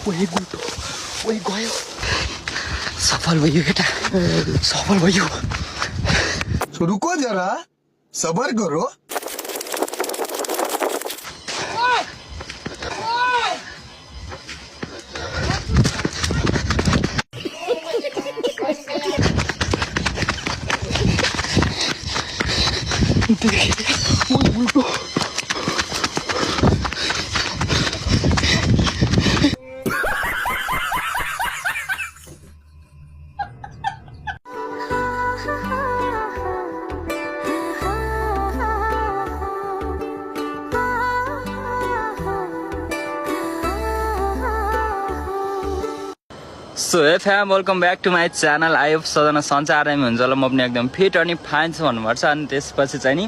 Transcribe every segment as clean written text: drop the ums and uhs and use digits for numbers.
वही गयो सफल भयो केटा सफल भयो रुको जरा सबर करो so hey fam welcome back to my channel I hope सबजना सन्चै आरामी हुन्छ होला म पनि एकदम फिट अनि फाइन छु भन्नुपर्छ अनि त्यसपछि चाहिँ नि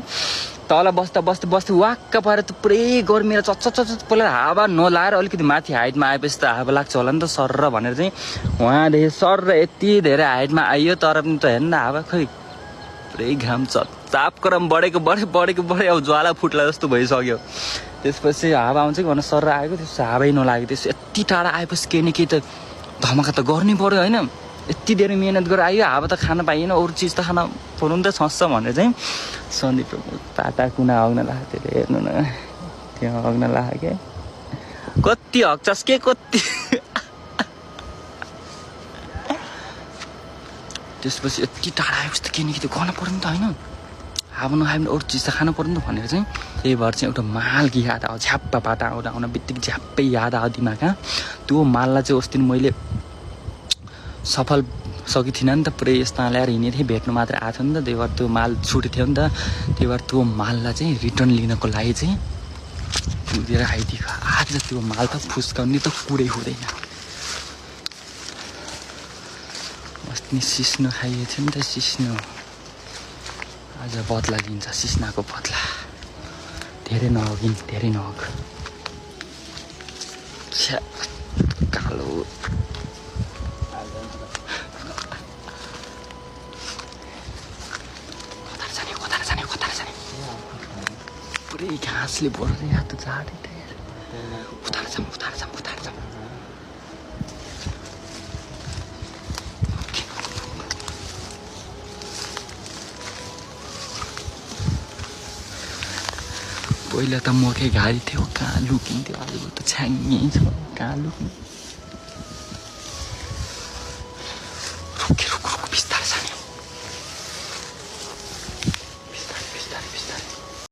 तल बस्दै वाक्क परेर त पुरै गर्मी र चच्च पहिला हावा नलाएर अलिकति माथि हाइटमा आएपछि त हावा लाग्छ होला नि त सर भनेर चाहिँ उहाँदेखि सर यति धेरै हाइटमा आइयो तर पनि त हेर्नु हावा खै पुरै घाम तापको रम बढेको अब ज्वाला फुट्ला जस्तो भइसक्यो त्यसपछि हावा आउँछ कि भनेर सर आएको त्यसपछि हावै नलाग्यो त्यसपछि यति टाढा आएपछि केही न केही त धमाका त गर्नै पर्यो होइन यति धेरै मिहिनेत गरेर आयो हावा त खान पाइएन अरू चिज त खान पऱ्यो नि त छस्छ भनेर चाहिँ सन्दीप पाटा कुना हग्न लाग्यो त्यो हेर्नु न त्यहाँ हग्न लाग्यो क्या कति हग्छस् के कति त्यसपछि यति टाढा आएपछि त केही न केही त गर्नु पऱ्यो नि त होइन हावा नखायो भने अरू चिज त खानु पऱ्यो नि त भनेर चाहिँ त्यही भएर चाहिँ एउटा मालकी याद आयो झ्याप्पा पाटा आउन बित्तिकै झ्याप्पै याद आयो दिमागमा त्यो माललाई चाहिँ अस्ति मैले सफल सकेको थिइनँ नि त पुरै यस्तो ल्याएर हिँडेको थिएँ भेट्नु मात्रै आएको थियो नि त त्यही भएर त्यो माल छुटेको थियो नि त त्यही भएर त्यो माललाई चाहिँ रिटर्न लिनको लागि चाहिँ कुदेर आइदिएको आज त्यो माल त फुस्काउने त कुरै हुँदैन अस्ति सिस्नो खाइएको थियो नि त सिस्नो आज बदला लिन्छ सिस्नाको बदला धेरै नहगिन् धेरै नहग कालो कतार जाने पुरै घाँसले भर्दै हात झाडे उतार जाम पहिला त मकै घारी थियो कहाँ लुकिन्थ्यो अहिले त छ्याङ्गै छ कहाँ लुकिन्थ्यो